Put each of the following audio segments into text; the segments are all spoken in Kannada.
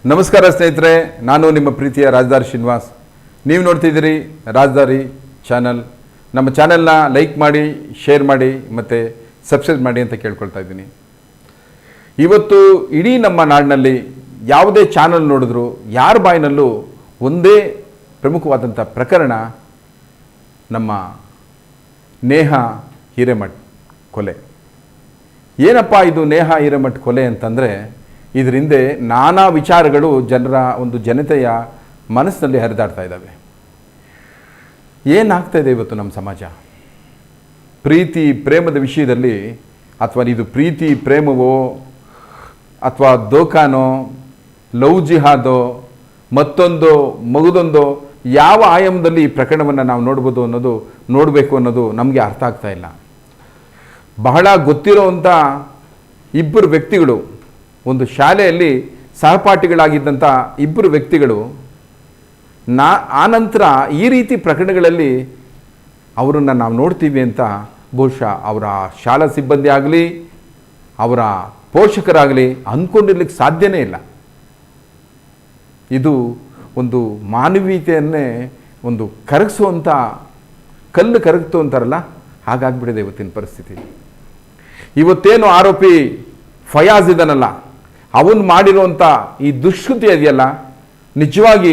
ನಮಸ್ಕಾರ ಸ್ನೇಹಿತರೆ, ನಾನು ನಿಮ್ಮ ಪ್ರೀತಿಯ ರಾಜದಾರಿ ಶ್ರೀನಿವಾಸ್. ನೀವು ನೋಡ್ತಿದ್ದೀರಿ ರಾಜದಾರಿ ಚಾನಲ್. ನಮ್ಮ ಚಾನಲ್ನ ಲೈಕ್ ಮಾಡಿ, ಶೇರ್ ಮಾಡಿ ಮತ್ತು ಸಬ್ಸ್ಕ್ರೈಬ್ ಮಾಡಿ ಅಂತ ಕೇಳ್ಕೊಳ್ತಾ ಇದ್ದೀನಿ. ಇವತ್ತು ಇಡೀ ನಮ್ಮ ನಾಡಿನಲ್ಲಿ ಯಾವುದೇ ಚಾನಲ್ ನೋಡಿದ್ರು ಯಾರ ಬಾಯಿನಲ್ಲೂ ಒಂದೇ ಪ್ರಮುಖವಾದಂಥ ಪ್ರಕರಣ ನಮ್ಮ ನೇಹಾ ಹಿರೇಮಠ್ ಕೊಲೆ. ಏನಪ್ಪ ಇದು ನೇಹಾ ಹಿರೇಮಠ್ ಕೊಲೆ ಅಂತಂದರೆ, ಇದರ ಹಿಂದೆ ನಾನಾ ವಿಚಾರಗಳು ಜನತೆಯ ಮನಸ್ಸಿನಲ್ಲಿ ಹರಿದಾಡ್ತಾ ಇದ್ದಾವೆ. ಏನಾಗ್ತಾಯಿದೆ ಇವತ್ತು ನಮ್ಮ ಸಮಾಜ? ಪ್ರೀತಿ ಪ್ರೇಮದ ವಿಷಯದಲ್ಲಿ, ಅಥವಾ ಇದು ಪ್ರೀತಿ ಪ್ರೇಮವೋ ಅಥವಾ ದೋಖಾನೋ, ಲವ್ ಜಿಹಾದೋ, ಮತ್ತೊಂದೋ ಮಗದೊಂದೋ, ಯಾವ ಆಯಾಮದಲ್ಲಿ ಈ ಪ್ರಕರಣವನ್ನು ನಾವು ನೋಡಬೇಕು ಅನ್ನೋದು ನಮಗೆ ಅರ್ಥ ಆಗ್ತಾ ಇಲ್ಲ. ಬಹಳ ಗೊತ್ತಿರೋವಂಥ ಇಬ್ಬರು ವ್ಯಕ್ತಿಗಳು, ಒಂದು ಶಾಲೆಯಲ್ಲಿ ಸಹಪಾಠಿಗಳಾಗಿದ್ದಂಥ ಇಬ್ಬರು ವ್ಯಕ್ತಿಗಳು ಆನಂತರ ಈ ರೀತಿ ಪ್ರಕರಣಗಳಲ್ಲಿ ಅವರನ್ನು ನಾವು ನೋಡ್ತೀವಿ ಅಂತ ಬಹುಶಃ ಅವರ ಶಾಲಾ ಸಿಬ್ಬಂದಿ ಆಗಲಿ ಅವರ ಪೋಷಕರಾಗಲಿ ಅಂದ್ಕೊಂಡಿರ್ಲಿಕ್ಕೆ ಸಾಧ್ಯನೇ ಇಲ್ಲ. ಇದು ಒಂದು ಮಾನವೀಯತೆಯನ್ನೇ ಒಂದು ಕರಗಿಸುವಂಥ ಕಲ್ಲು ಕರಗ್ತು ಅಂತಾರಲ್ಲ, ಹಾಗಾಗ್ಬಿಟ್ಟಿದೆ ಇವತ್ತಿನ ಪರಿಸ್ಥಿತಿ. ಇವತ್ತೇನು ಆರೋಪಿ ಫಯಾಜ್ ಇದನ್ನಲ್ಲ, ಅವನು ಮಾಡಿರುವಂಥ ಈ ದುಷ್ಕೃತಿ ಇದೆಯಲ್ಲ, ನಿಜವಾಗಿ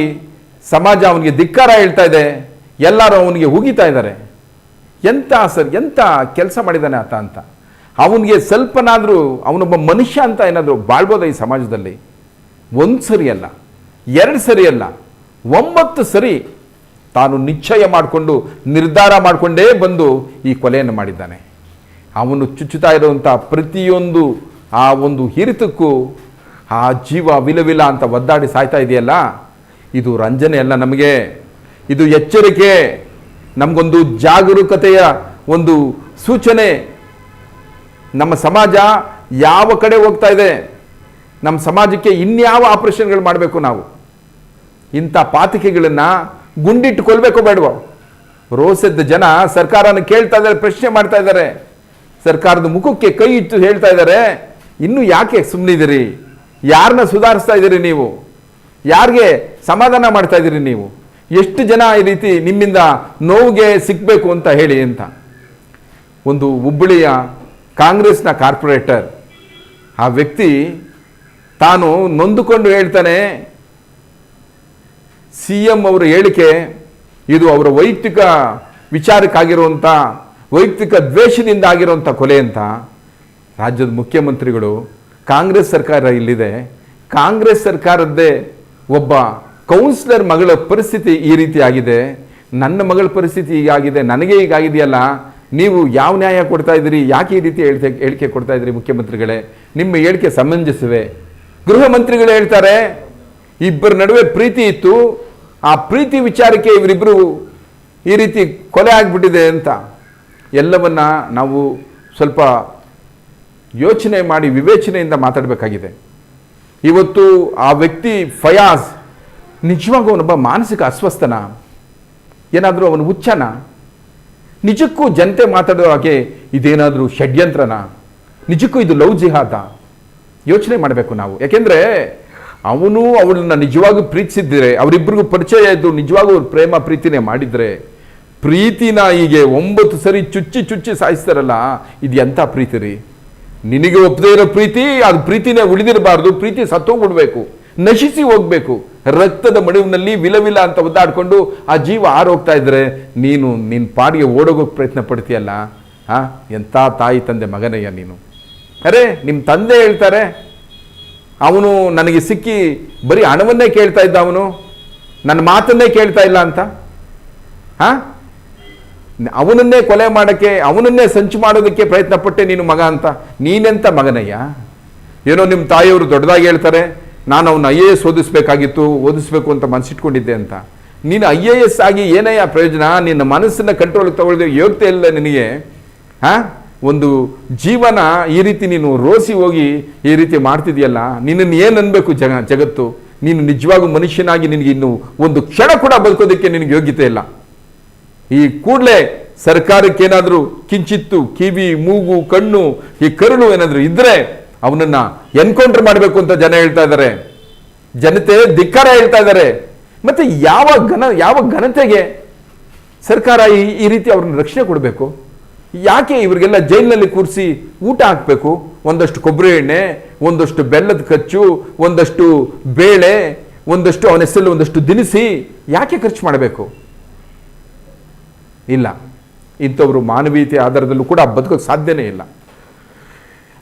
ಸಮಾಜ ಅವನಿಗೆ ಧಿಕ್ಕಾರ ಹೇಳ್ತಾ ಇದೆ. ಎಲ್ಲರೂ ಅವನಿಗೆ ಉಗಿತಾ ಇದ್ದಾರೆ. ಎಂಥ ಕೆಲಸ ಮಾಡಿದ್ದಾನೆ ಆತ ಅಂತ. ಅವನಿಗೆ ಸ್ವಲ್ಪನಾದರೂ ಅವನೊಬ್ಬ ಮನುಷ್ಯ ಅಂತ ಏನಾದರೂ ಬಾಳ್ಬೋದ ಈ ಸಮಾಜದಲ್ಲಿ? ಒಂದು ಸರಿ ಅಲ್ಲ, ಎರಡು ಸರಿ ಅಲ್ಲ, 9 ಸರಿ ತಾನು ನಿಶ್ಚಯ ಮಾಡಿಕೊಂಡು ನಿರ್ಧಾರ ಮಾಡಿಕೊಂಡೇ ಬಂದು ಈ ಕೊಲೆಯನ್ನು ಮಾಡಿದ್ದಾನೆ. ಅವನು ಚುಚ್ಚುತ್ತಾ ಇರುವಂಥ ಪ್ರತಿಯೊಂದು ಆ ಒಂದು ಹಿರಿತಕ್ಕೂ ಆ ಜೀವ ವಿಲವಿಲ ಅಂತ ಒದ್ದಾಡಿ ಸಾಯ್ತಾ ಇದೆಯಲ್ಲ, ಇದು ರಂಜನೆ ಅಲ್ಲ, ನಮಗೆ ಇದು ಎಚ್ಚರಿಕೆ, ನಮಗೊಂದು ಜಾಗರೂಕತೆಯ ಒಂದು ಸೂಚನೆ. ನಮ್ಮ ಸಮಾಜ ಯಾವ ಕಡೆ ಹೋಗ್ತಾ ಇದೆ, ನಮ್ಮ ಸಮಾಜಕ್ಕೆ ಇನ್ಯಾವ ಆಪರೇಷನ್ಗಳು ಮಾಡಬೇಕು ನಾವು? ಇಂಥ ಪಾತಿಕೆಗಳನ್ನು ಗುಂಡಿಟ್ಟುಕೊಳ್ಬೇಕು ಬೇಡವೋ? ರೋಸದ ಜನ ಸರ್ಕಾರನ ಕೇಳ್ತಾ ಇದ್ದಾರೆ, ಪ್ರಶ್ನೆ ಮಾಡ್ತಾ ಇದ್ದಾರೆ, ಸರ್ಕಾರದ ಮುಖಕ್ಕೆ ಕೈ ಇಟ್ಟು ಹೇಳ್ತಾ ಇದ್ದಾರೆ, ಇನ್ನೂ ಯಾಕೆ ಸುಮ್ಮನಿದ್ದೀರಿ? ಯಾರನ್ನ ಸುಧಾರಿಸ್ತಾ ಇದ್ದೀರಿ ನೀವು? ಯಾರಿಗೆ ಸಮಾಧಾನ ಮಾಡ್ತಾ ಇದ್ದೀರಿ ನೀವು? ಎಷ್ಟು ಜನ ಈ ರೀತಿ ನಿಮ್ಮಿಂದ ನೋವಿಗೆ ಸಿಕ್ಕಬೇಕು ಅಂತ ಹೇಳಿ ಅಂತ. ಒಂದು ಹುಬ್ಬಳ್ಳಿಯ ಕಾಂಗ್ರೆಸ್ನ ಕಾರ್ಪೊರೇಟರ್, ಆ ವ್ಯಕ್ತಿ ತಾನು ನೊಂದುಕೊಂಡು ಹೇಳ್ತಾನೆ, CM ಅವರ ಹೇಳಿಕೆ ಇದು ಅವರ ವೈಯಕ್ತಿಕ ವಿಚಾರಕ್ಕಾಗಿರುವಂಥ ವೈಯಕ್ತಿಕ ದ್ವೇಷದಿಂದ ಆಗಿರುವಂಥ ಕೊಲೆ ಅಂತ. ರಾಜ್ಯದ ಮುಖ್ಯಮಂತ್ರಿಗಳು, ಕಾಂಗ್ರೆಸ್ ಸರ್ಕಾರ ಇಲ್ಲಿದೆ, ಕಾಂಗ್ರೆಸ್ ಸರ್ಕಾರದ್ದೇ ಒಬ್ಬ ಕೌನ್ಸಿಲರ್ ಮಗಳ ಪರಿಸ್ಥಿತಿ ಈ ರೀತಿ ಆಗಿದೆ, ನನ್ನ ಮಗಳ ಪರಿಸ್ಥಿತಿ ಹೀಗಾಗಿದೆ, ನನಗೆ ಹೀಗಾಗಿದೆಯಲ್ಲ, ನೀವು ಯಾವ ನ್ಯಾಯ ಕೊಡ್ತಾ ಇದ್ದೀರಿ? ಯಾಕೆ ಈ ರೀತಿ ಹೇಳಿಕೆ ಕೊಡ್ತಾ ಇದ್ದೀರಿ ಮುಖ್ಯಮಂತ್ರಿಗಳೇ? ನಿಮ್ಮ ಹೇಳಿಕೆ ಸಮಂಜಸವೇ? ಗೃಹ ಮಂತ್ರಿಗಳು ಹೇಳ್ತಾರೆ, ಇಬ್ಬರ ನಡುವೆ ಪ್ರೀತಿ ಇತ್ತು, ಆ ಪ್ರೀತಿ ವಿಚಾರಕ್ಕೆ ಇವರಿಬ್ಬರು ಈ ರೀತಿ ಕೊಲೆ ಆಗಿಬಿಟ್ಟಿದೆ ಅಂತ. ಎಲ್ಲವನ್ನ ನಾವು ಸ್ವಲ್ಪ ಯೋಚನೆ ಮಾಡಿ ವಿವೇಚನೆಯಿಂದ ಮಾತಾಡಬೇಕಾಗಿದೆ. ಇವತ್ತು ಆ ವ್ಯಕ್ತಿ ಫಯಾಜ್ ನಿಜವಾಗೂ ಅವನೊಬ್ಬ ಮಾನಸಿಕ ಅಸ್ವಸ್ಥನ? ಏನಾದರೂ ಅವನು ಹುಚ್ಚನ? ನಿಜಕ್ಕೂ ಜನತೆ ಮಾತಾಡೋ ಹಾಗೆ ಇದೇನಾದರೂ ಷಡ್ಯಂತ್ರನ? ನಿಜಕ್ಕೂ ಇದು ಲವ್ ಜಿಹಾದ? ಯೋಚನೆ ಮಾಡಬೇಕು ನಾವು. ಯಾಕೆಂದರೆ ಅವನು ಅವಳನ್ನ ನಿಜವಾಗೂ ಪ್ರೀತಿಸಿದ್ರೆ, ಅವರಿಬ್ಬರಿಗೂ ಪರಿಚಯ ಇದ್ದು ನಿಜವಾಗೂ ಅವ್ರು ಪ್ರೇಮ ಪ್ರೀತಿನೇ ಮಾಡಿದರೆ, ಪ್ರೀತಿನ ಹೀಗೆ 9 ಸರಿ ಚುಚ್ಚಿ ಸಾಯಿಸ್ತಾರಲ್ಲ, ಇದು ಎಂಥ ಪ್ರೀತಿ ರೀ? ನಿನಗೆ ಒಪ್ಪದೇ ಇರೋ ಪ್ರೀತಿ, ಅದು ಪ್ರೀತಿನೇ ಉಳಿದಿರಬಾರ್ದು. ಪ್ರೀತಿ ಸತ್ತೋಗ್ಬಿಡ್ಬೇಕು, ನಶಿಸಿ ಹೋಗ್ಬೇಕು. ರಕ್ತದ ಮಡುವಿನಲ್ಲಿ ವಿಲವಿಲ ಅಂತ ಒದ್ದಾಡ್ಕೊಂಡು ಆ ಜೀವ ಆರೋಗ್ತಾ ಇದ್ರೆ ನಿನ್ನ ಪಾಡಿಗೆ ಓಡೋಗೋಕೆ ಪ್ರಯತ್ನ ಪಡ್ತೀಯಲ್ಲ, ಎಂಥ ತಾಯಿ ತಂದೆ ಮಗನಯ್ಯ ನೀನು. ಅರೆ, ನಿಮ್ಮ ತಂದೆ ಹೇಳ್ತಾರೆ, ಅವನು ನನಗೆ ಸಿಕ್ಕಿ ಬರೀ ಹಣವನ್ನೇ ಕೇಳ್ತಾ ಇದ್ದ, ಅವನು ನನ್ನ ಮಾತನ್ನೇ ಕೇಳ್ತಾ ಇಲ್ಲ ಅಂತ. ಅವನನ್ನೇ ಕೊಲೆ ಮಾಡೋಕ್ಕೆ, ಅವನನ್ನೇ ಸಂಚು ಮಾಡೋದಕ್ಕೆ ಪ್ರಯತ್ನ ಪಟ್ಟೆ ನೀನು ಮಗ ಅಂತ. ನೀನೆಂಥ ಮಗನಯ್ಯ? ಏನೋ ನಿಮ್ಮ ತಾಯಿಯವರು ದೊಡ್ಡದಾಗಿ ಹೇಳ್ತಾರೆ, ನಾನು ಅವನು IAS ಓದಿಸ್ಬೇಕು ಅಂತ ಮನಸ್ಸಿಟ್ಕೊಂಡಿದ್ದೆ ಅಂತ. ನೀನು IAS ಆಗಿ ಏನಯ್ಯ ಪ್ರಯೋಜನ? ನಿನ್ನ ಮನಸ್ಸನ್ನು ಕಂಟ್ರೋಲ್ಗೆ ತಗೊಳ್ಳಿದ್ರೆ ಯೋಗ್ಯತೆ ಇಲ್ಲ ನಿನಗೆ. ಒಂದು ಜೀವನ ಈ ರೀತಿ ನೀನು ರೋಸಿ ಹೋಗಿ ಈ ರೀತಿ ಮಾಡ್ತಿದೆಯಲ್ಲ, ನಿನ್ನನ್ನು ಏನು ಅನ್ಬೇಕು ಜಗತ್ತು? ನೀನು ನಿಜವಾಗೂ ಮನುಷ್ಯನಾಗಿ ನಿನಗೆ ಇನ್ನು ಒಂದು ಕ್ಷಣ ಕೂಡ ಬದುಕೋದಕ್ಕೆ ನಿನಗೆ ಯೋಗ್ಯತೆ ಇಲ್ಲ. ಈ ಕೂಡಲೇ ಸರ್ಕಾರಕ್ಕೆ ಏನಾದರೂ ಕಿಂಚಿತ್ತು ಕಿವಿ ಮೂಗು ಕಣ್ಣು ಈ ಕರುಳು ಏನಾದರೂ ಇದ್ದರೆ ಅವನನ್ನು ಎನ್ಕೌಂಟರ್ ಮಾಡಬೇಕು ಅಂತ ಜನ ಹೇಳ್ತಾ ಇದ್ದಾರೆ. ಜನತೆ ಧಿಕ್ಕಾರ ಹೇಳ್ತಾ ಇದ್ದಾರೆ. ಮತ್ತೆ ಯಾವ ಘನತೆಗೆ ಸರ್ಕಾರ ಈ ರೀತಿ ಅವ್ರನ್ನ ರಕ್ಷಣೆ ಕೊಡಬೇಕು? ಯಾಕೆ ಇವರಿಗೆಲ್ಲ ಜೈಲಿನಲ್ಲಿ ಕೂರಿಸಿ ಊಟ ಹಾಕಬೇಕು? ಒಂದಷ್ಟು ಕೊಬ್ಬರಿ ಎಣ್ಣೆ, ಒಂದಷ್ಟು ಬೆಲ್ಲದ ಖರ್ಚು, ಒಂದಷ್ಟು ಬೇಳೆ, ಒಂದಷ್ಟು ಅವನ ಹೆಸರಲ್ಲಿ ಒಂದಷ್ಟು ದಿನಸಿ ಯಾಕೆ ಖರ್ಚು ಮಾಡಬೇಕು? ಇಲ್ಲ, ಇಂಥವರು ಮಾನವೀಯತೆ ಆಧಾರದಲ್ಲೂ ಕೂಡ ಬದುಕೋಕ್ಕೆ ಸಾಧ್ಯನೇ ಇಲ್ಲ.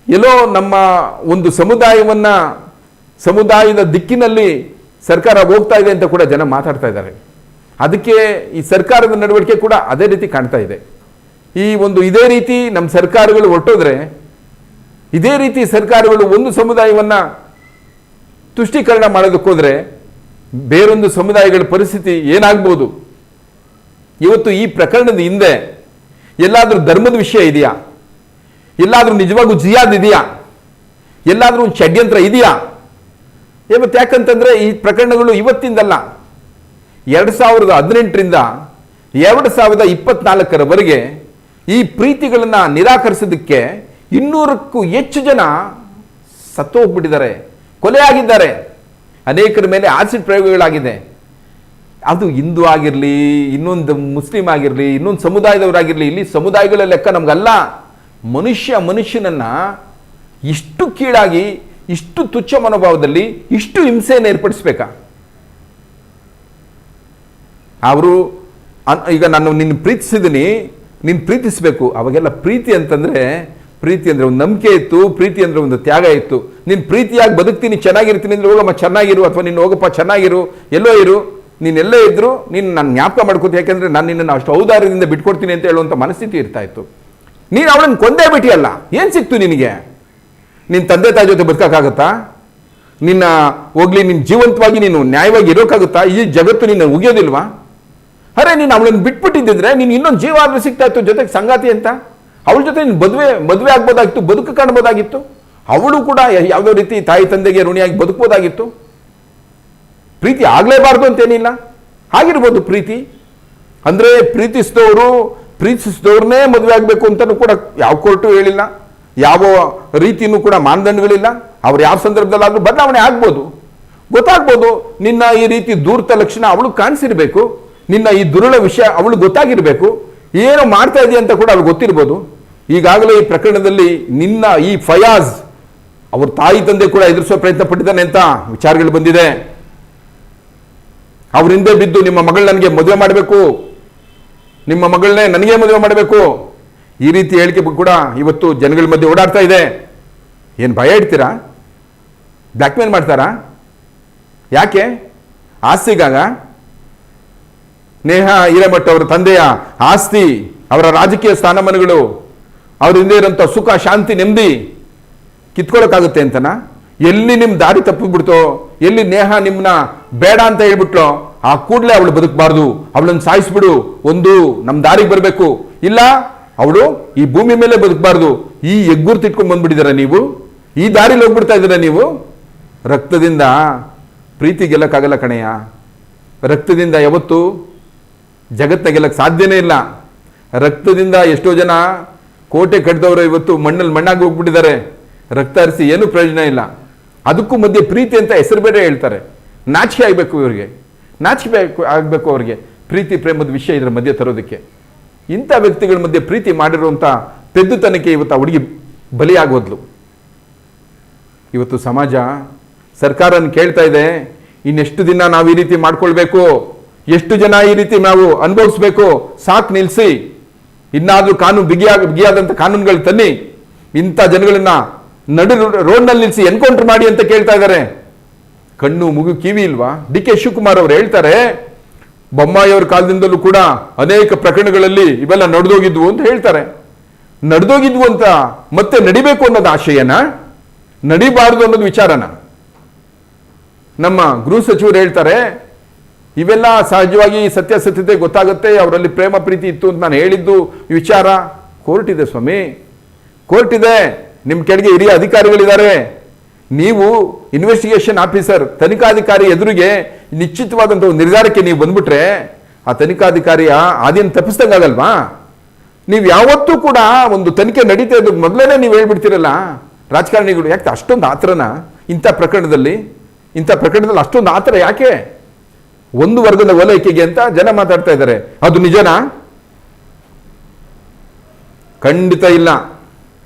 ಎಲ್ಲೋ ನಮ್ಮ ಒಂದು ಸಮುದಾಯದ ದಿಕ್ಕಿನಲ್ಲಿ ಸರ್ಕಾರ ಹೋಗ್ತಾ ಇದೆ ಅಂತ ಕೂಡ ಜನ ಮಾತಾಡ್ತಾ ಇದ್ದಾರೆ. ಅದಕ್ಕೆ ಈ ಸರ್ಕಾರದ ನಡವಳಿಕೆ ಕೂಡ ಅದೇ ರೀತಿ ಕಾಣ್ತಾ ಇದೆ. ಇದೇ ರೀತಿ ನಮ್ಮ ಸರ್ಕಾರಗಳು ಹೊರಟೋದ್ರೆ, ಇದೇ ರೀತಿ ಸರ್ಕಾರಗಳು ಒಂದು ಸಮುದಾಯವನ್ನ ತುಷ್ಟೀಕರಣ ಮಾಡೋದಕ್ಕೋದ್ರೆ ಬೇರೊಂದು ಸಮುದಾಯಗಳ ಪರಿಸ್ಥಿತಿ ಏನಾಗ್ಬೋದು? ಇವತ್ತು ಈ ಪ್ರಕರಣದ ಹಿಂದೆ ಎಲ್ಲಾದ್ರೂ ಧರ್ಮದ ವಿಷಯ ಇದೆಯಾ? ಎಲ್ಲಾದ್ರೂ ನಿಜವಾಗೂ ಜಿಯಾದ್ ಇದೆಯಾ? ಎಲ್ಲಾದ್ರೂ ಒಂದು ಷಡ್ಯಂತ್ರ ಇದೆಯಾ? ಇವತ್ತು ಯಾಕಂತಂದ್ರೆ ಈ ಪ್ರಕರಣಗಳು ಇವತ್ತಿಂದಲ್ಲ, 2018ರಿಂದ 2024ರವರೆಗೆ ಈ ಪ್ರೀತಿಗಳನ್ನ ನಿರಾಕರಿಸೋದಕ್ಕೆ 200ಕ್ಕೂ ಹೆಚ್ಚು ಜನ ಸತ್ತು ಹೋಗ್ಬಿಟ್ಟಿದ್ದಾರೆ, ಕೊಲೆಯಾಗಿದ್ದಾರೆ. ಅನೇಕರ ಮೇಲೆ ಆಸಿಡ್ ಪ್ರಯೋಗಗಳಾಗಿದೆ. ಅದು ಹಿಂದೂ ಆಗಿರಲಿ, ಇನ್ನೊಂದು ಮುಸ್ಲಿಂ ಆಗಿರಲಿ, ಇನ್ನೊಂದು ಸಮುದಾಯದವರಾಗಿರಲಿ, ಇಲ್ಲಿ ಸಮುದಾಯಗಳ ಲೆಕ್ಕ ನಮಗಲ್ಲ. ಮನುಷ್ಯನನ್ನ ಇಷ್ಟು ಕೀಳಾಗಿ, ಇಷ್ಟು ತುಚ್ಛ ಮನೋಭಾವದಲ್ಲಿ ಇಷ್ಟು ಹಿಂಸೆಯನ್ನು ಏರ್ಪಡಿಸ್ಬೇಕಾ? ಅವರು ಈಗ ನಾನು ನಿನ್ನ ಪ್ರೀತಿಸಿದ್ದೀನಿ, ನೀನು ಪ್ರೀತಿಸಬೇಕು. ಅವಾಗೆಲ್ಲ ಪ್ರೀತಿ ಅಂತಂದ್ರೆ ಒಂದು ನಂಬಿಕೆ ಇತ್ತು, ಪ್ರೀತಿ ಅಂದ್ರೆ ಒಂದು ತ್ಯಾಗ ಇತ್ತು. ನೀನು ಪ್ರೀತಿಯಾಗಿ ಬದುಕ್ತೀನಿ, ಚೆನ್ನಾಗಿರ್ತೀನಿ ಅಂದ್ರೆ ಹೋಗಮ್ಮ ಚೆನ್ನಾಗಿರು, ಅಥವಾ ನೀನು ಹೋಗಪ್ಪ ಚೆನ್ನಾಗಿರು, ಎಲ್ಲೋ ಇರು, ನೀನೆಲ್ಲೇ ಇದ್ರು ನೀನು ನಾನು ಜ್ಞಾಪಕ ಮಾಡ್ಕೋತೀನಿ, ಯಾಕೆಂದ್ರೆ ನಾನು ನಿನ್ನನ್ನು ಅಷ್ಟು ಔದಾರ್ಯದಿಂದ ಬಿಟ್ಕೊಡ್ತೀನಿ ಅಂತ ಹೇಳುವಂಥ ಮನಸ್ಥಿತಿ ಇರ್ತಾ ಇತ್ತು. ನೀನು ಅವಳನ್ನು ಕೊಂದೇ ಬಿಟ್ಟಿಯಲ್ಲ, ಏನು ಸಿಕ್ತು ನಿನಗೆ? ನಿನ್ನ ತಂದೆ ತಾಯಿ ಜೊತೆ ಬದುಕೋಕ್ಕಾಗತ್ತಾ? ನಿನ್ನ ಜೀವಂತವಾಗಿ ನೀನು ನ್ಯಾಯವಾಗಿ ಇರೋಕ್ಕಾಗುತ್ತಾ? ಈ ಜಗತ್ತು ನಿನ್ನ ಉಗಿಯೋದಿಲ್ವಾ? ಅರೆ, ನೀನು ಅವಳನ್ನು ಬಿಟ್ಬಿಟ್ಟಿದ್ದಿದ್ರೆ ನೀನು ಇನ್ನೊಂದು ಜೀವ ಆದ್ರೂ ಸಿಗ್ತಾ ಇತ್ತು ಜೊತೆಗೆ ಸಂಗಾತಿ ಅಂತ. ಅವಳ ಜೊತೆ ನೀನು ಮದುವೆ ಆಗ್ಬೋದಾಗಿತ್ತು, ಬದುಕು ಕಾಣ್ಬೋದಾಗಿತ್ತು. ಅವಳು ಕೂಡ ಯಾವುದೋ ರೀತಿ ತಾಯಿ ತಂದೆಗೆ ಋಣಿಯಾಗಿ ಬದುಕ್ಬೋದಾಗಿತ್ತು. ಪ್ರೀತಿ ಆಗಲೇಬಾರ್ದು ಅಂತೇನಿಲ್ಲ, ಆಗಿರ್ಬೋದು ಪ್ರೀತಿ. ಅಂದ್ರೆ ಪ್ರೀತಿಸಿದವ್ರನ್ನೇ ಮದುವೆ ಆಗಬೇಕು ಅಂತಲೂ ಕೂಡ ಯಾವ ಕೋರ್ಟು ಹೇಳಿಲ್ಲ, ಯಾವ ರೀತಿಯೂ ಕೂಡ ಮಾನದಂಡಗಳಿಲ್ಲ. ಅವ್ರು ಯಾವ ಸಂದರ್ಭದಲ್ಲಾದ್ರೂ ಬದಲಾವಣೆ ಆಗ್ಬೋದು, ಗೊತ್ತಾಗ್ಬೋದು. ನಿನ್ನ ಈ ರೀತಿ ದೂರ್ತ ಲಕ್ಷಣ ಅವಳು ಕಾಣಿಸಿರ್ಬೇಕು, ನಿನ್ನ ಈ ದುರುಳ ವಿಷಯ ಅವಳು ಗೊತ್ತಾಗಿರ್ಬೇಕು, ಏನು ಮಾಡ್ತಾ ಇದೆಯಾ ಅಂತ ಕೂಡ ಅವ್ಳು ಗೊತ್ತಿರ್ಬೋದು. ಈಗಾಗಲೇ ಈ ಪ್ರಕರಣದಲ್ಲಿ ನಿನ್ನ ಈ ಫಯಾಜ್ ಅವ್ರ ತಾಯಿ ತಂದೆ ಕೂಡ ಎದುರಿಸೋ ಪ್ರಯತ್ನ ಪಟ್ಟಿದ್ದಾನೆ ಅಂತ ವಿಚಾರಗಳು ಬಂದಿದೆ. ಅವ್ರ ಹಿಂದೆ ಬಿದ್ದು ನಿಮ್ಮ ಮಗಳು ನನಗೆ ಮದುವೆ ಮಾಡಬೇಕು, ನಿಮ್ಮ ಮಗಳನ್ನೇ ನನಗೆ ಮದುವೆ ಮಾಡಬೇಕು, ಈ ರೀತಿ ಹೇಳಿಕೆ ಕೂಡ ಇವತ್ತು ಜನಗಳ ಮಧ್ಯೆ ಓಡಾಡ್ತಾ ಇದೆ. ಏನು ಭಯ ಇಡ್ತೀರಾ? ಬ್ಲ್ಯಾಕ್ ಮೇಲ್ ಮಾಡ್ತಾರಾ? ಯಾಕೆ? ಆಸ್ತಿಗಾಗ? ನೇಹಾ ಹಿರೇಮಠ ಅವರ ತಂದೆಯ ಆಸ್ತಿ, ಅವರ ರಾಜಕೀಯ ಸ್ಥಾನಮಾನಗಳು, ಅವ್ರ ಹಿಂದೆ ಇರೋಂಥ ಸುಖ, ಶಾಂತಿ, ನೆಮ್ಮದಿ ಕಿತ್ಕೊಳ್ಳೋಕ್ಕಾಗುತ್ತೆ ಅಂತನಾ? ಎಲ್ಲಿ ನಿಮ್ಮ ದಾರಿ ತಪ್ಪಿಬಿಡ್ತೋ, ಎಲ್ಲಿ ನೇಹಾ ನಿಮ್ಮನ್ನ ಬೇಡ ಅಂತ ಹೇಳ್ಬಿಟ್ಲೋ ಆ ಕೂಡಲೇ ಅವಳು ಬದುಕಬಾರ್ದು, ಅವಳನ್ನು ಸಾಯಿಸ್ಬಿಡು, ಒಂದು ನಮ್ಮ ದಾರಿಗೆ ಬರಬೇಕು, ಇಲ್ಲ ಅವಳು ಈ ಭೂಮಿ ಮೇಲೆ ಬದುಕಬಾರ್ದು. ಈ ಎಗ್ಗುರು ತಿಟ್ಕೊಂಡು ಬಂದ್ಬಿಟ್ಟಿದ್ದೀರ ನೀವು, ಈ ದಾರಿಲಿ ಹೋಗ್ಬಿಡ್ತಾ ಇದ್ದೀರ ನೀವು. ರಕ್ತದಿಂದ ಪ್ರೀತಿ ಗೆಲ್ಲಕ್ಕಾಗಲ್ಲ ಕಣಯ್ಯ. ರಕ್ತದಿಂದ ಯಾವತ್ತು ಜಗತ್ತನ್ನ ಗೆಲ್ಲಕ್ಕೆ ಸಾಧ್ಯನೇ ಇಲ್ಲ. ರಕ್ತದಿಂದ ಎಷ್ಟೋ ಜನ ಕೋಟೆ ಕಟ್ಟಿದವರು ಇವತ್ತು ಮಣ್ಣಲ್ಲಿ ಮಣ್ಣಾಗಿ ಹೋಗ್ಬಿಟ್ಟಿದ್ದಾರೆ. ರಕ್ತ ಹರಿಸಿ ಏನೂ ಪ್ರಯೋಜನ ಇಲ್ಲ. ಅದಕ್ಕೂ ಮಧ್ಯೆ ಪ್ರೀತಿ ಅಂತ ಹೆಸರು ಬೇರೆ ಹೇಳ್ತಾರೆ. ನಾಚಿಕೆ ಆಗಬೇಕು ಇವರಿಗೆ, ನಾಚಿಕೆ ಆಗಬೇಕು ಅವ್ರಿಗೆ ಪ್ರೀತಿ ಪ್ರೇಮದ ವಿಷಯ ಇದರ ಮಧ್ಯೆ ತರೋದಕ್ಕೆ. ಇಂಥ ವ್ಯಕ್ತಿಗಳ ಮಧ್ಯೆ ಪ್ರೀತಿ ಮಾಡಿರುವಂಥ ಪೆದ್ದುತನಕ್ಕೆ ಇವತ್ತು ಆ ಹುಡುಗಿ ಬಲಿಯಾಗೋದ್ಲು. ಇವತ್ತು ಸಮಾಜ ಸರ್ಕಾರನ ಕೇಳ್ತಾ ಇದೆ, ಇನ್ನೆಷ್ಟು ದಿನ ನಾವು ಈ ರೀತಿ ಮಾಡ್ಕೊಳ್ಬೇಕು, ಎಷ್ಟು ಜನ ಈ ರೀತಿ ನಾವು ಅನುಭವಿಸ್ಬೇಕು, ಸಾಕು ನಿಲ್ಲಿಸಿ, ಇನ್ನಾದ್ರೂ ಕಾನೂನು ಬಿಗಿಯಾದಂಥ ಕಾನೂನುಗಳು ತನ್ನಿ, ಇಂಥ ಜನಗಳನ್ನ ರೋಡ್ನಲ್ಲಿ ನಿಲ್ಲಿಸಿ ಎನ್ಕೌಂಟರ್ ಮಾಡಿ ಅಂತ ಕೇಳ್ತಾ ಇದ್ದಾರೆ. ಕಣ್ಣು ಮುಗು ಕಿವಿ ಇಲ್ವಾ? DK ಶಿವಕುಮಾರ್ ಅವರು ಹೇಳ್ತಾರೆ, ಬೊಮ್ಮಾಯಿಯವ್ರ ಕಾಲದಿಂದಲೂ ಕೂಡ ಅನೇಕ ಪ್ರಕರಣಗಳಲ್ಲಿ ಇವೆಲ್ಲ ನಡೆದೋಗಿದ್ವು ಅಂತ ಹೇಳ್ತಾರೆ. ನಡೆದೋಗಿದ್ವು ಅಂತ ಮತ್ತೆ ನಡಿಬೇಕು ಅನ್ನೋದು ಆಶಯನ, ನಡಿಬಾರದು ಅನ್ನೋದು ವಿಚಾರನ. ನಮ್ಮ ಗೃಹ ಸಚಿವರು ಹೇಳ್ತಾರೆ, ಇವೆಲ್ಲ ಸಹಜವಾಗಿ ಸತ್ಯಾಸತ್ಯತೆ ಗೊತ್ತಾಗುತ್ತೆ, ಅವರಲ್ಲಿ ಪ್ರೇಮ ಪ್ರೀತಿ ಇತ್ತು ಅಂತ ನಾನು ಹೇಳಿದ್ದು ವಿಚಾರ. ಕೋರ್ಟ್ ಇದೆ ಸ್ವಾಮಿ, ಕೋರ್ಟ್ ಇದೆ, ನಿಮ್ಮ ಕೆಳಗೆ ಹಿರಿಯ ಅಧಿಕಾರಿಗಳಿದ್ದಾರೆ. ನೀವು ಇನ್ವೆಸ್ಟಿಗೇಷನ್ ಆಫೀಸರ್, ತನಿಖಾಧಿಕಾರಿ ಎದುರಿಗೆ ನಿಶ್ಚಿತವಾದಂಥ ಒಂದು ನಿರ್ಧಾರಕ್ಕೆ ನೀವು ಬಂದ್ಬಿಟ್ರೆ ಆ ತನಿಖಾಧಿಕಾರಿಯ ಆದಿನ ತಪ್ಪಿಸ್ದಂಗಾಗಲ್ವಾ? ನೀವು ಯಾವತ್ತೂ ಕೂಡ ಒಂದು ತನಿಖೆ ನಡೀತಾ ಇದ್ದು ಮೊದಲೇ ನೀವು ಹೇಳ್ಬಿಡ್ತೀರಲ್ಲ ರಾಜಕಾರಣಿಗಳು. ಯಾಕೆ ಅಷ್ಟೊಂದು ಆತ್ರನ ಇಂಥ ಪ್ರಕರಣದಲ್ಲಿ? ಇಂಥ ಪ್ರಕರಣದಲ್ಲಿ ಅಷ್ಟೊಂದು ಆತರ ಯಾಕೆ? ಒಂದು ವರ್ಗದ ಓಲೈಕೆಗೆ ಅಂತ ಜನ ಮಾತಾಡ್ತಾ ಇದ್ದಾರೆ. ಅದು ನಿಜನಾ? ಖಂಡಿತ ಇಲ್ಲ.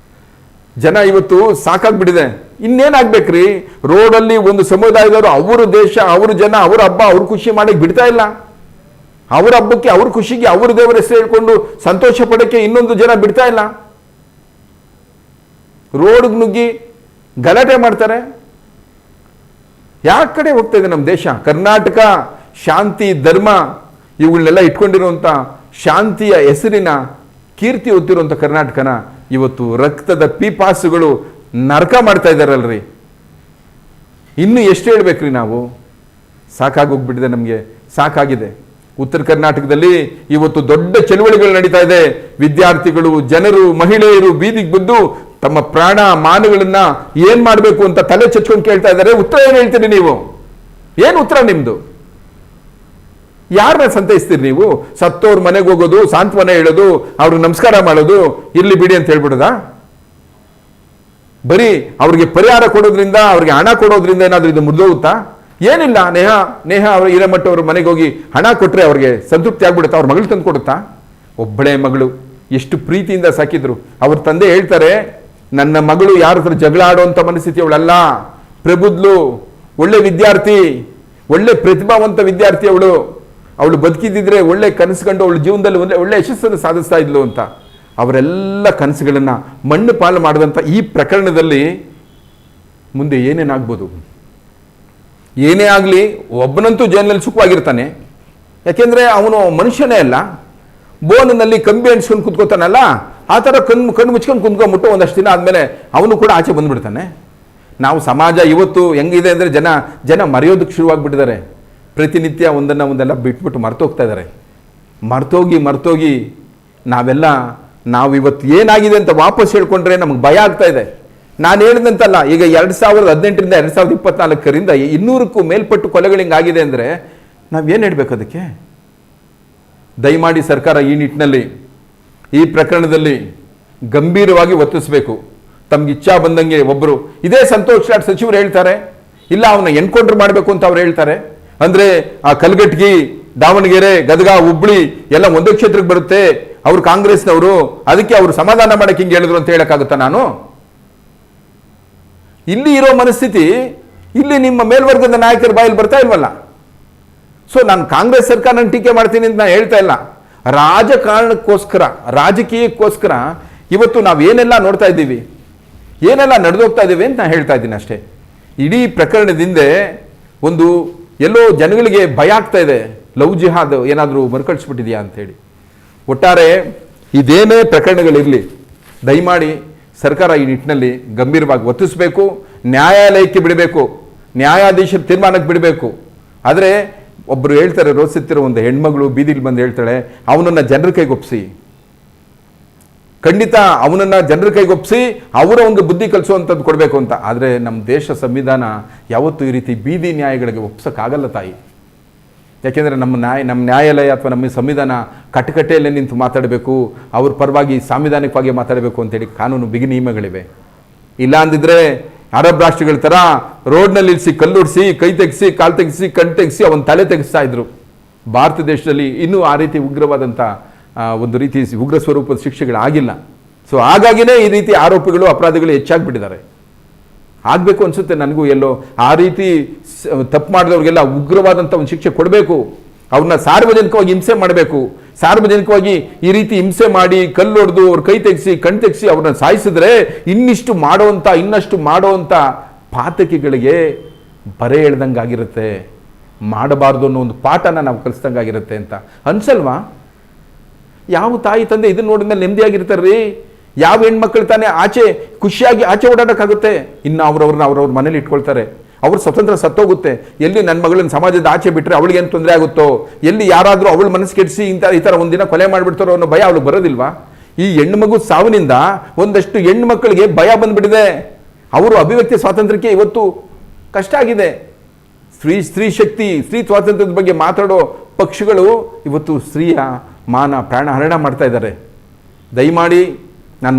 ಜನ ಇವತ್ತು ಸಾಕಾಗ್ಬಿಟ್ಟಿದೆ. ಇನ್ನೇನಾಗ್ಬೇಕ್ರಿ? ರೋಡಲ್ಲಿ ಒಂದು ಸಮುದಾಯದವರು ಅವ್ರ ದೇಶ, ಅವ್ರ ಜನ, ಅವ್ರ ಹಬ್ಬ, ಅವ್ರ ಖುಷಿ ಮಾಡಕ್ಕೆ ಬಿಡ್ತಾ ಇಲ್ಲ. ಅವ್ರ ಹಬ್ಬಕ್ಕೆ, ಅವ್ರ ಖುಷಿಗೆ, ಅವ್ರ ದೇವರ ಹೆಸರು ಹೇಳ್ಕೊಂಡು ಸಂತೋಷ ಪಡಕ್ಕೆ ಇನ್ನೊಂದು ಜನ ಬಿಡ್ತಾ ಇಲ್ಲ. ರೋಡ್ಗೆ ನುಗ್ಗಿ ಗಲಾಟೆ ಮಾಡ್ತಾರೆ. ಯಾವ ಕಡೆ ಹೋಗ್ತಾ ಇದೆ ನಮ್ಮ ದೇಶ? ಕರ್ನಾಟಕ ಶಾಂತಿ, ಧರ್ಮ ಇವುಗಳನ್ನೆಲ್ಲ ಇಟ್ಕೊಂಡಿರುವಂಥ ಶಾಂತಿಯ ಹೆಸರಿನ ಕೀರ್ತಿ ಹೊತ್ತಿರುವಂಥ ಕರ್ನಾಟಕನ ಇವತ್ತು ರಕ್ತದ ಪೀಪಾಸುಗಳು ನರಕ ಮಾಡ್ತಾ ಇದ್ದಾರಲ್ರಿ. ಇನ್ನು ಎಷ್ಟು ಹೇಳ್ಬೇಕ್ರಿ ನಾವು? ಸಾಕಾಗೋಗ್ಬಿಟ್ಟಿದೆ, ನಮಗೆ ಸಾಕಾಗಿದೆ. ಉತ್ತರ ಕರ್ನಾಟಕದಲ್ಲಿ ಇವತ್ತು ದೊಡ್ಡ ಚಳುವಳಿಗಳು ನಡೀತಾ ಇದೆ. ವಿದ್ಯಾರ್ಥಿಗಳು, ಜನರು, ಮಹಿಳೆಯರು ಬೀದಿಗೆ ಬಿದ್ದು ತಮ್ಮ ಪ್ರಾಣ ಮಾನಗಳನ್ನ ಏನ್ ಮಾಡಬೇಕು ಅಂತ ತಲೆ ಚಚ್ಕೊಂಡು ಕೇಳ್ತಾ ಇದ್ದಾರೆ. ಉತ್ತರ ಏನು ಹೇಳ್ತೀರಿ ನೀವು? ಏನು ಉತ್ತರ ನಿಮ್ದು? ಯಾರನ್ನ ಸಂತೈಸ್ತೀರಿ ನೀವು? ಸತ್ತೋರ್ ಮನೆಗೆ ಹೋಗೋದು, ಸಾಂತ್ವನ ಹೇಳೋದು, ಅವ್ರಿಗೆ ನಮಸ್ಕಾರ ಮಾಡೋದು, ಇರ್ಲಿ ಬಿಡಿ ಅಂತ ಹೇಳ್ಬಿಡೋದಾ? ಬರೀ ಅವ್ರಿಗೆ ಪರಿಹಾರ ಕೊಡೋದ್ರಿಂದ, ಅವ್ರಿಗೆ ಹಣ ಕೊಡೋದ್ರಿಂದ ಏನಾದ್ರೂ ಇದು ಮುರಿದೋಗುತ್ತಾ? ಏನಿಲ್ಲ. ನೇಹ ಅವ್ರ ಹಿರೇಮಠ ಅವ್ರ ಮನೆಗೆ ಹೋಗಿ ಹಣ ಕೊಟ್ರೆ ಅವ್ರಿಗೆ ಸಂತೃಪ್ತಿ ಆಗ್ಬಿಡುತ್ತಾ? ಅವ್ರ ಮಗಳು ತಂದು ಕೊಡುತ್ತಾ? ಒಬ್ಬಳೇ ಮಗಳು, ಎಷ್ಟು ಪ್ರೀತಿಯಿಂದ ಸಾಕಿದ್ರು. ಅವ್ರ ತಂದೆ ಹೇಳ್ತಾರೆ, ನನ್ನ ಮಗಳು ಯಾರ ಹತ್ರ ಜಗಳ ಆಡುವಂತ ಮನಸ್ಥಿತಿ ಅವಳಲ್ಲ, ಪ್ರಬುದ್ಲು, ಒಳ್ಳೆ ವಿದ್ಯಾರ್ಥಿ, ಒಳ್ಳೆ ಪ್ರತಿಭಾವಂತ ವಿದ್ಯಾರ್ಥಿ ಅವಳು ಬದುಕಿದ್ದಿದ್ರೆ ಒಳ್ಳೆ ಕನಸುಕೊಂಡು ಅವಳ ಜೀವನದಲ್ಲಿ ಒಳ್ಳೆ ಯಶಸ್ಸನ್ನು ಸಾಧಿಸ್ತಾ ಇದ್ಲು ಅಂತ. ಅವರೆಲ್ಲ ಕನಸುಗಳನ್ನ ಮಣ್ಣು ಪಾಲು ಮಾಡಿದಂಥ ಈ ಪ್ರಕರಣದಲ್ಲಿ ಮುಂದೆ ಏನೇನಾಗ್ಬೋದು? ಏನೇ ಆಗಲಿ, ಒಬ್ಬನಂತೂ ಜೈಲಿನಲ್ಲಿ ಸುಖವಾಗಿರ್ತಾನೆ. ಯಾಕೆಂದ್ರೆ ಅವನು ಮನುಷ್ಯನೇ ಅಲ್ಲ. ಬೋನಿನಲ್ಲಿ ಕಂಬಿ ಅಣಿಸ್ಕೊಂಡು ಕುತ್ಕೋತಾನಲ್ಲ, ಆ ಥರ ಕಣ್ಣು ಮುಚ್ಕೊಂಡು ಕುಂತ್ಕೊಂಡ್ಬಿಟ್ಟು ಒಂದಷ್ಟು ದಿನ ಆದಮೇಲೆ ಅವನು ಕೂಡ ಆಚೆ ಬಂದ್ಬಿಡ್ತಾನೆ. ನಾವು ಸಮಾಜ ಇವತ್ತು ಹೆಂಗಿದೆ ಅಂದರೆ ಜನ ಮರೆಯೋದಕ್ಕೆ ಶುರುವಾಗ್ಬಿಟ್ಟಿದ್ದಾರೆ. ಪ್ರತಿನಿತ್ಯ ಒಂದೆಲ್ಲ ಬಿಟ್ಬಿಟ್ಟು ಮರ್ತೋಗ್ತಾ ಇದ್ದಾರೆ. ಮರ್ತೋಗಿ ನಾವು ಇವತ್ತು ಏನಾಗಿದೆ ಅಂತ ವಾಪಸ್ ಹೇಳ್ಕೊಂಡ್ರೆ ನಮಗೆ ಭಯ ಆಗ್ತಾ ಇದೆ. ನಾನು ಹೇಳಿದಂತಲ್ಲ, ಈಗ 2018ರಿಂದ 2024 200ಕ್ಕೂ ಮೇಲ್ಪಟ್ಟು ಕೊಲೆಗಳು ಹಿಂಗಾಗಿದೆ ಅಂದರೆ ನಾವೇನು ಹೇಳಬೇಕು ಅದಕ್ಕೆ? ದಯಮಾಡಿ ಸರ್ಕಾರ ಈ ನಿಟ್ಟಿನಲ್ಲಿ, ಈ ಪ್ರಕರಣದಲ್ಲಿ ಗಂಭೀರವಾಗಿ ವರ್ತಿಸಬೇಕು. ತಮ್ಗೆ ಇಚ್ಛಾ ಬಂದಂಗೆ ಒಬ್ಬರು ಇದೇ ಸಂತೋಷ್ ಲಾಡ್ ಸಚಿವರು ಹೇಳ್ತಾರೆ, ಇಲ್ಲ ಅವನ್ನ ಎನ್ಕೌಂಟರ್ ಮಾಡಬೇಕು ಅಂತ ಅವ್ರು ಹೇಳ್ತಾರೆ. ಅಂದರೆ ಆ ಕಲ್ಗಟ್ಟಿ, ದಾವಣಗೆರೆ, ಗದಗ, ಹುಬ್ಳಿ ಎಲ್ಲ ಒಂದೇ ಕ್ಷೇತ್ರಕ್ಕೆ ಬರುತ್ತೆ, ಅವರು ಕಾಂಗ್ರೆಸ್ನವರು, ಅದಕ್ಕೆ ಅವರು ಸಮಾಧಾನ ಮಾಡಕ್ಕೆ ಹಿಂಗೆ ಹೇಳಿದ್ರು ಅಂತ ಹೇಳಕ್ಕಾಗುತ್ತಾ ನಾನು? ಇಲ್ಲಿ ಇರೋ ಮನಸ್ಥಿತಿ ಇಲ್ಲಿ ನಿಮ್ಮ ಮೇಲ್ವರ್ಗದ ನಾಯಕರ ಬಾಯಲ್ಲಿ ಬರ್ತಾ ಇಲ್ವಲ್ಲ. ಸೊ ನಾನು ಕಾಂಗ್ರೆಸ್ ಸರ್ಕಾರ ಟೀಕೆ ಮಾಡ್ತೀನಿ ಅಂತ ನಾನು ಹೇಳ್ತಾ ಇಲ್ಲ. ರಾಜಕಾರಣಕ್ಕೋಸ್ಕರ, ರಾಜಕೀಯಕ್ಕೋಸ್ಕರ ಇವತ್ತು ನಾವು ಏನೆಲ್ಲ ನೋಡ್ತಾ ಇದ್ದೀವಿ, ಏನೆಲ್ಲ ನಡೆದೋಗ್ತಾ ಇದ್ದೀವಿ ಅಂತ ನಾನು ಹೇಳ್ತಾ ಇದ್ದೀನಿ ಅಷ್ಟೇ. ಇಡೀ ಪ್ರಕರಣದಿಂದ ಒಂದು ಎಲ್ಲೋ ಜನಗಳಿಗೆ ಭಯ ಆಗ್ತಾ ಇದೆ, ಲವ್ ಜಿಹಾದ್ ಏನಾದರೂ ಮರುಕಳಿಸ್ಬಿಟ್ಟಿದೆಯಾ ಅಂತೇಳಿ. ಒಟ್ಟಾರೆ ಇದೇನೇ ಪ್ರಕರಣಗಳಿರಲಿ, ದಯಮಾಡಿ ಸರ್ಕಾರ ಈ ನಿಟ್ಟಿನಲ್ಲಿ ಗಂಭೀರವಾಗಿ ವರ್ತಿಸಬೇಕು. ನ್ಯಾಯಾಲಯಕ್ಕೆ ಬಿಡಬೇಕು, ನ್ಯಾಯಾಧೀಶರ ತೀರ್ಮಾನಕ್ಕೆ ಬಿಡಬೇಕು. ಆದರೆ ಒಬ್ಬರು ಹೇಳ್ತಾರೆ, ರೋಸಿತ್ತಿರೋ ಒಂದು ಹೆಣ್ಮಗಳು ಬೀದಿಲಿ ಬಂದು ಹೇಳ್ತಾಳೆ, ಅವನನ್ನು ಜನರ ಕೈಗೊಪ್ಪಿಸಿ, ಖಂಡಿತ ಅವನನ್ನು ಜನರ ಕೈಗೊಪ್ಪಿಸಿ ಅವರ ಒಂದು ಬುದ್ಧಿ ಕಲಿಸುವಂಥದ್ದು ಕೊಡಬೇಕು ಅಂತ. ಆದರೆ ನಮ್ಮ ದೇಶ ಸಂವಿಧಾನ ಯಾವತ್ತೂ ಈ ರೀತಿ ಬೀದಿ ನ್ಯಾಯಗಳಿಗೆ ಒಪ್ಸೋಕ್ಕಾಗಲ್ಲ ತಾಯಿ. ಯಾಕೆಂದರೆ ನಮ್ಮ ನ್ಯಾಯಾಲಯ ಅಥವಾ ನಮ್ಮ ಸಂವಿಧಾನ ಕಟ್ಟಕಟ್ಟೆಯಲ್ಲೇ ನಿಂತು ಮಾತಾಡಬೇಕು, ಅವ್ರ ಪರವಾಗಿ ಸಾಂವಿಧಾನಿಕವಾಗಿ ಮಾತಾಡಬೇಕು ಅಂತೇಳಿ ಕಾನೂನು ಬಿಗಿ ನಿಯಮಗಳಿವೆ. ಇಲ್ಲ ಅಂದಿದ್ರೆ ಅರಬ್ ರಾಷ್ಟ್ರಗಳ ಥರ ರೋಡ್ನಲ್ಲಿ ಇಳಿಸಿ, ಕಲ್ಲುಡಿಸಿ, ಕೈ ತೆಗೆಸಿ, ಕಾಲು ತೆಗೆಸಿ, ಕಣ್ಣು ತೆಗೆಸಿ ಅವನ ತಲೆ ತೆಗೆಸ್ತಾ ಇದ್ರು. ಭಾರತ ದೇಶದಲ್ಲಿ ಇನ್ನೂ ಆ ರೀತಿ ಉಗ್ರವಾದಂಥ ಒಂದು ರೀತಿ ಉಗ್ರ ಸ್ವರೂಪದ ಶಿಕ್ಷೆಗಳಾಗಿಲ್ಲ. ಸೊ ಹಾಗಾಗಿನೇ ಈ ರೀತಿ ಆರೋಪಿಗಳು, ಅಪರಾಧಿಗಳು ಹೆಚ್ಚಾಗ್ಬಿಟ್ಟಿದ್ದಾರೆ. ಆಗಬೇಕು ಅನಿಸುತ್ತೆ ನನಗೂ. ಎಲ್ಲೋ ಆ ರೀತಿ ತಪ್ಪು ಮಾಡಿದವ್ರಿಗೆಲ್ಲ ಉಗ್ರವಾದಂಥ ಒಂದು ಶಿಕ್ಷೆ ಕೊಡಬೇಕು. ಅವ್ರನ್ನ ಸಾರ್ವಜನಿಕವಾಗಿ ಹಿಂಸೆ ಮಾಡಬೇಕು. ಸಾರ್ವಜನಿಕವಾಗಿ ಈ ರೀತಿ ಹಿಂಸೆ ಮಾಡಿ, ಕಲ್ಲೊಡೆದು, ಅವ್ರ ಕೈ ತೆಗೆಸಿ, ಕಣ್ಣು ತೆಗೆಸಿ ಅವ್ರನ್ನ ಸಾಯಿಸಿದ್ರೆ ಇನ್ನಷ್ಟು ಮಾಡೋವಂಥ ಪಾತಕಿಗಳಿಗೆ ಬರೆ ಎಳ್ದಂಗಾಗಿರುತ್ತೆ. ಮಾಡಬಾರ್ದು ಅನ್ನೋ ಒಂದು ಪಾಠನ ನಾವು ಕಲಿಸ್ದಂಗಾಗಿರುತ್ತೆ ಅಂತ ಅನ್ಸಲ್ವಾ? ಯಾವ ತಾಯಿ ತಂದೆ ಇದನ್ನ ನೋಡಿದ್ಮೇಲೆ ನೆಮ್ಮದಿಯಾಗಿರ್ತಾರ್ರಿ? ಯಾವ ಹೆಣ್ಮಕ್ಳು ತಾನೇ ಖುಷಿಯಾಗಿ ಆಚೆ ಓಡಾಡೋಕ್ಕಾಗುತ್ತೆ? ಇನ್ನು ಅವ್ರವ್ರ ಮನೇಲಿ ಇಟ್ಕೊಳ್ತಾರೆ. ಅವ್ರ ಸ್ವತಂತ್ರ ಸತ್ತೋಗುತ್ತೆ. ಎಲ್ಲಿ ನನ್ನ ಮಗಳನ್ನ ಸಮಾಜದ ಆಚೆ ಬಿಟ್ಟರೆ ಅವಳಿಗೇನು ತೊಂದರೆ ಆಗುತ್ತೋ, ಎಲ್ಲಿ ಯಾರಾದರೂ ಅವಳ ಮನಸ್ಸು ಕೆಡಿಸಿ ಈ ಥರ ಒಂದಿನ ಕೊಲೆ ಮಾಡಿಬಿಡ್ತಾರೋ ಅನ್ನೋ ಭಯ ಅವಳಿಗೆ ಬರೋದಿಲ್ವಾ? ಈ ಹೆಣ್ಣು ಮಗು ಸಾವಿನಿಂದ ಒಂದಷ್ಟು ಹೆಣ್ಣು ಮಕ್ಕಳಿಗೆ ಭಯ ಬಂದ್ಬಿಟ್ಟಿದೆ. ಅವರು ಅಭಿವ್ಯಕ್ತಿ ಸ್ವಾತಂತ್ರ್ಯಕ್ಕೆ ಇವತ್ತು ಕಷ್ಟ ಆಗಿದೆ. ಸ್ತ್ರೀ ಶಕ್ತಿ, ಸ್ತ್ರೀ ಸ್ವಾತಂತ್ರ್ಯದ ಬಗ್ಗೆ ಮಾತಾಡೋ ಪಕ್ಷಗಳು ಇವತ್ತು ಸ್ತ್ರೀಯ ಮಾನ ಪ್ರಾಣ ಹರಣ ಮಾಡ್ತಾ ಇದ್ದಾರೆ. ದಯಮಾಡಿ ನಾನು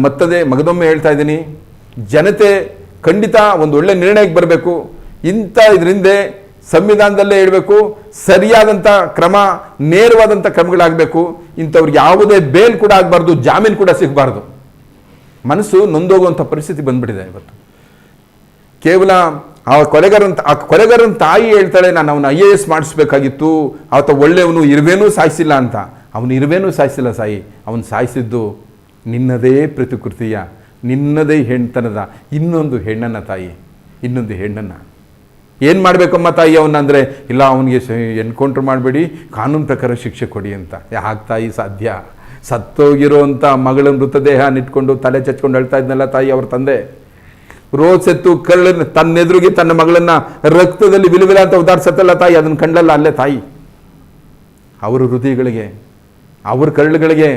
ಮಗದೊಮ್ಮೆ ಹೇಳ್ತಾ ಇದ್ದೀನಿ, ಜನತೆ ಖಂಡಿತ ಒಂದು ಒಳ್ಳೆ ನಿರ್ಣಯಕ್ಕೆ ಬರಬೇಕು. ಇದರಿಂದ ಸಂವಿಧಾನದಲ್ಲೇ ಹೇಳಬೇಕು, ಸರಿಯಾದಂಥ ಕ್ರಮ, ನೇರವಾದಂಥ ಕ್ರಮಗಳಾಗಬೇಕು. ಇಂಥವ್ರಿಗೆ ಯಾವುದೇ ಬೇಲ್ ಕೂಡ ಆಗಬಾರ್ದು, ಜಾಮೀನು ಕೂಡ ಸಿಗಬಾರ್ದು. ಮನಸ್ಸು ನೊಂದೋಗುವಂಥ ಪರಿಸ್ಥಿತಿ ಬಂದ್ಬಿಟ್ಟಿದೆ ಇವತ್ತು. ಕೇವಲ ಆ ಕೊಲೆಗಾರನ ತಾಯಿ ಹೇಳ್ತಾಳೆ, ನಾನು ಅವನ IAS ಮಾಡಿಸ್ಬೇಕಾಗಿತ್ತು, ಆತ ಒಳ್ಳೆಯವನು, ಇರುವೇನೂ ಸಾಯಿಸಿಲ್ಲ ಅಂತ. ಅವನು ಇರುವೇನೂ ಸಾಯಿಸಿಲ್ಲ ಸಾಯಿ, ಅವನು ಸಾಯಿಸಿದ್ದು ನಿನ್ನದೇ ಪ್ರತಿಕೃತಿಯ, ನಿನ್ನದೇ ಹೆಣ್ತನದ ಇನ್ನೊಂದು ಹೆಣ್ಣನ್ನು ತಾಯಿ, ಇನ್ನೊಂದು ಹೆಣ್ಣನ್ನು. ಏನು ಮಾಡಬೇಕಮ್ಮ ತಾಯಿ ಅವನ್ನ ಅಂದರೆ, ಇಲ್ಲ ಅವನಿಗೆ ಎನ್ಕೌಂಟ್ರ್ ಮಾಡಬೇಡಿ, ಕಾನೂನು ಪ್ರಕಾರ ಶಿಕ್ಷೆ ಕೊಡಿ ಅಂತ. ಯಾಕೆ ತಾಯಿ ಸಾಧ್ಯ? ಸತ್ತೋಗಿರೋಂಥ ಮಗಳ ಮೃತದೇಹನಿಟ್ಕೊಂಡು ತಲೆ ಚಚ್ಕೊಂಡು ಹೇಳ್ತಾ ಇದ್ನಲ್ಲ ತಾಯಿ ಅವ್ರ ತಂದೆ. ರೋಜ್ ಸೆತ್ತು ಕರಳನ್ನು ತನ್ನೆದುರಿಗೆ ತನ್ನ ಮಗಳನ್ನು ರಕ್ತದಲ್ಲಿ ವಿಲವಿಲ ಅಂತ ಉದಾರಿಸತ್ತಲ್ಲ ತಾಯಿ, ಅದನ್ನು ಕಂಡಲ್ಲ ಅಲ್ಲೇ ತಾಯಿ. ಅವರ ಹೃದಯಗಳಿಗೆ, ಅವ್ರ ಕರಳುಗಳಿಗೆ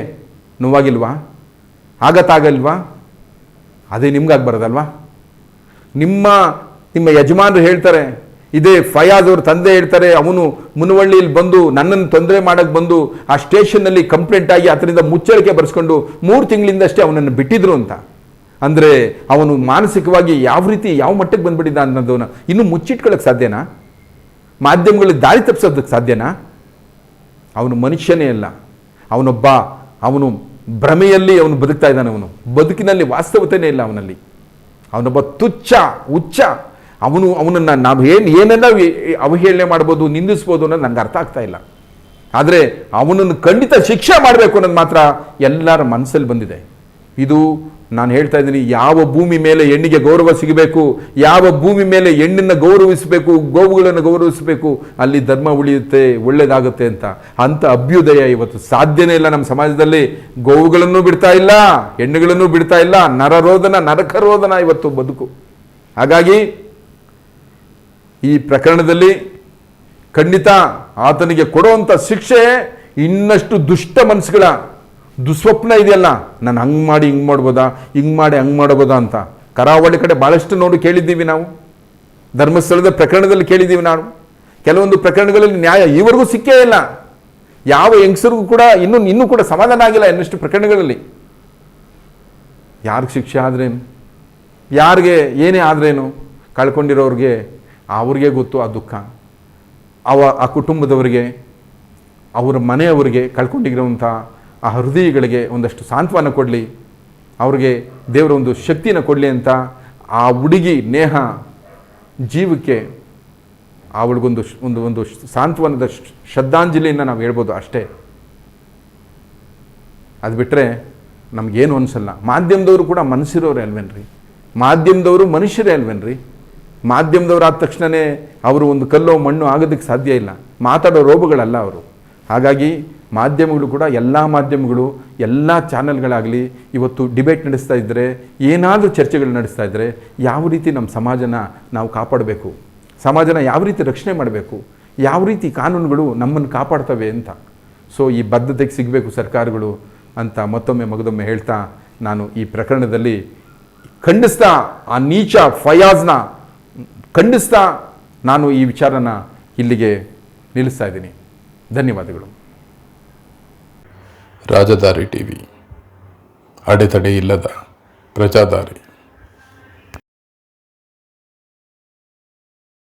ನೋವಾಗಿಲ್ವಾ? ಆಗತ್ತಾಗಲ್ವಾ? ಅದೇ ನಿಮ್ಗಾಗ್ಬಾರ್ದಲ್ವಾ? ನಿಮ್ಮ ಯಜಮಾನರು ಹೇಳ್ತಾರೆ, ಇದೇ ಫಯಾಜ್ ಅವ್ರ ತಂದೆ ಹೇಳ್ತಾರೆ, ಅವನು ಮುನವಳ್ಳಿಯಲ್ಲಿ ಬಂದು ನನ್ನನ್ನು ತೊಂದರೆ ಮಾಡೋಕ್ಕೆ ಬಂದು ಆ ಸ್ಟೇಷನ್ನಲ್ಲಿ ಕಂಪ್ಲೇಂಟ್ ಆಗಿ ಅದರಿಂದ ಮುಚ್ಚಳಿಕೆ ಬರೆಸ್ಕೊಂಡು 3 ತಿಂಗಳಿಂದಷ್ಟೇ ಅವನನ್ನು ಬಿಟ್ಟಿದ್ರು ಅಂತ. ಅಂದರೆ ಅವನು ಮಾನಸಿಕವಾಗಿ ಯಾವ ರೀತಿ, ಯಾವ ಮಟ್ಟಕ್ಕೆ ಬಂದ್ಬಿಟ್ಟಿದ್ದ ಅನ್ನೋದನ್ನ ಇನ್ನೂ ಮುಚ್ಚಿಟ್ಕೊಳ್ಳೋಕ್ಕೆ ಸಾಧ್ಯನಾ? ಮಾಧ್ಯಮಗಳಿಗೆ ದಾರಿ ತಪ್ಪಿಸೋದಕ್ಕೆ ಸಾಧ್ಯನಾ? ಅವನು ಮನುಷ್ಯನೇ ಅಲ್ಲ, ಅವನು ಭ್ರಮೆಯಲ್ಲಿ ಅವನು ಬದುಕ್ತಾ ಇದ್ದಾನೆ. ಬದುಕಿನಲ್ಲಿ ವಾಸ್ತವತೆಯೇ ಇಲ್ಲ ಅವನಲ್ಲಿ. ಅವನೊಬ್ಬ ಹುಚ್ಚ. ಅವನನ್ನು ನಾವು ಏನೆಲ್ಲ ಅವಹೇಳನೆ ಮಾಡ್ಬೋದು, ನಿಂದಿಸ್ಬೋದು ಅನ್ನೋದು ನನಗೆ ಅರ್ಥ ಆಗ್ತಾ ಇಲ್ಲ. ಆದರೆ ಅವನನ್ನು ಖಂಡಿತ ಶಿಕ್ಷೆ ಮಾಡಬೇಕು ಅನ್ನೋದು ಮಾತ್ರ ಎಲ್ಲರ ಮನಸ್ಸಲ್ಲಿ ಬಂದಿದೆ. ಇದು ನಾನು ಹೇಳ್ತಾ ಇದ್ದೀನಿ, ಯಾವ ಭೂಮಿ ಮೇಲೆ ಹೆಣ್ಣಿಗೆ ಗೌರವ ಸಿಗಬೇಕು, ಯಾವ ಭೂಮಿ ಮೇಲೆ ಹೆಣ್ಣನ್ನು ಗೌರವಿಸಬೇಕು, ಗೋವುಗಳನ್ನು ಗೌರವಿಸಬೇಕು, ಅಲ್ಲಿ ಧರ್ಮ ಉಳಿಯುತ್ತೆ, ಒಳ್ಳೇದಾಗುತ್ತೆ ಅಂತ. ಅಂಥ ಅಭ್ಯುದಯ ಇವತ್ತು ಸಾಧ್ಯನೇ ಇಲ್ಲ ನಮ್ಮ ಸಮಾಜದಲ್ಲಿ. ಗೋವುಗಳನ್ನು ಬಿಡ್ತಾ ಇಲ್ಲ, ಹೆಣ್ಣುಗಳನ್ನು ಬಿಡ್ತಾ ಇಲ್ಲ, ನರಕರೋಧನ ಇವತ್ತು ಬದುಕು. ಹಾಗಾಗಿ ಈ ಪ್ರಕರಣದಲ್ಲಿ ಖಂಡಿತ ಆತನಿಗೆ ಕೊಡುವಂಥ ಶಿಕ್ಷೆ ಇನ್ನಷ್ಟು ದುಷ್ಟ ಮನಸ್ಸುಗಳ ದುಸ್ವಪ್ನ ಇದೆಯಲ್ಲ, ನಾನು ಹಂಗೆ ಮಾಡಿ ಹಿಂಗೆ ಮಾಡ್ಬೋದಾ, ಹಿಂಗೆ ಮಾಡಿ ಹಂಗೆ ಮಾಡ್ಬೋದಾ ಅಂತ. ಕರಾವಳಿ ಕಡೆ ಭಾಳಷ್ಟು ನೋಡಿ ಕೇಳಿದ್ದೀವಿ ನಾವು, ಧರ್ಮಸ್ಥಳದ ಪ್ರಕರಣದಲ್ಲಿ ಕೇಳಿದ್ದೀವಿ ನಾವು. ಕೆಲವೊಂದು ಪ್ರಕರಣಗಳಲ್ಲಿ ನ್ಯಾಯ ಈವರೆಗೂ ಸಿಕ್ಕೇ ಇಲ್ಲ. ಯಾವ ಹೆಂಗಸರಿಗೂ ಕೂಡ ಇನ್ನೂ ಕೂಡ ಸಮಾಧಾನ ಆಗಿಲ್ಲ ಇನ್ನಷ್ಟು ಪ್ರಕರಣಗಳಲ್ಲಿ. ಯಾರಿಗೆ ಶಿಕ್ಷೆ ಆದ್ರೇನು, ಯಾರಿಗೆ ಏನೇ ಆದ್ರೇನು, ಕಳ್ಕೊಂಡಿರೋರಿಗೆ ಅವ್ರಿಗೆ ಗೊತ್ತು ಆ ದುಃಖ. ಆ ಕುಟುಂಬದವರಿಗೆ, ಅವರ ಮನೆಯವರಿಗೆ, ಕಳ್ಕೊಂಡಿರೋಂಥ ಆ ಹೃದಯಗಳಿಗೆ ಒಂದಷ್ಟು ಸಾಂತ್ವನ ಕೊಡಲಿ, ಅವ್ರಿಗೆ ದೇವರ ಒಂದು ಶಕ್ತಿನ ಕೊಡಲಿ ಅಂತ ಆ ಹುಡುಗಿ ನೇಹ ಜೀವಕ್ಕೆ ಅವಳಿಗೊಂದು ಒಂದು ಸಾಂತ್ವನದ ಶ್ರದ್ಧಾಂಜಲಿಯನ್ನು ನಾವು ಹೇಳ್ಬೋದು ಅಷ್ಟೇ. ಅದು ಬಿಟ್ಟರೆ ನಮಗೇನು ಅನಿಸಲ್ಲ. ಮಾಧ್ಯಮದವರು ಕೂಡ ಮನಸ್ಸಿರೋರೇ ಅಲ್ವೇನ್ರಿ? ಮಾಧ್ಯಮದವರು ಮನುಷ್ಯರೇ ಅಲ್ವೇನ್ರಿ? ಮಾಧ್ಯಮದವರು ಆದ ತಕ್ಷಣವೇ ಅವರು ಒಂದು ಕಲ್ಲೋ ಮಣ್ಣು ಆಗೋದಕ್ಕೆ ಸಾಧ್ಯ ಇಲ್ಲ. ಮಾತಾಡೋ ರೋಗಗಳಲ್ಲ ಅವರು. ಹಾಗಾಗಿ ಮಾಧ್ಯಮಗಳು ಕೂಡ, ಎಲ್ಲ ಮಾಧ್ಯಮಗಳು, ಎಲ್ಲ ಚಾನೆಲ್ಗಳಾಗಲಿ ಇವತ್ತು ಡಿಬೇಟ್ ನಡೆಸ್ತಾ ಇದ್ದರೆ, ಏನಾದರೂ ಚರ್ಚೆಗಳು ನಡೆಸ್ತಾ ಇದ್ದರೆ, ಯಾವ ರೀತಿ ನಮ್ಮ ಸಮಾಜನ ನಾವು ಕಾಪಾಡಬೇಕು, ಸಮಾಜನ ಯಾವ ರೀತಿ ರಕ್ಷಣೆ ಮಾಡಬೇಕು, ಯಾವ ರೀತಿ ಕಾನೂನುಗಳು ನಮ್ಮನ್ನು ಕಾಪಾಡ್ತವೆ ಅಂತ. ಸೊ ಈ ಬದ್ಧತೆಗೆ ಸಿಗಬೇಕು ಸರ್ಕಾರಗಳು ಅಂತ ಮಗದೊಮ್ಮೆ ಹೇಳ್ತಾ, ನಾನು ಈ ಪ್ರಕರಣದಲ್ಲಿ ಖಂಡಿಸ್ತಾ, ಆ ನೀಚ ಫಯಾಜ್ನ ಖಂಡಿಸ್ತಾ ನಾನು ಈ ವಿಚಾರನ ಇಲ್ಲಿಗೆ ನಿಲ್ಲಿಸ್ತಾ ಇದ್ದೀನಿ. ಧನ್ಯವಾದಗಳು. ರಾಜದಾರಿ ಟಿವಿ, ಅಡೆತಡೆ ಇಲ್ಲದ ಪ್ರಜಾದಾರಿ.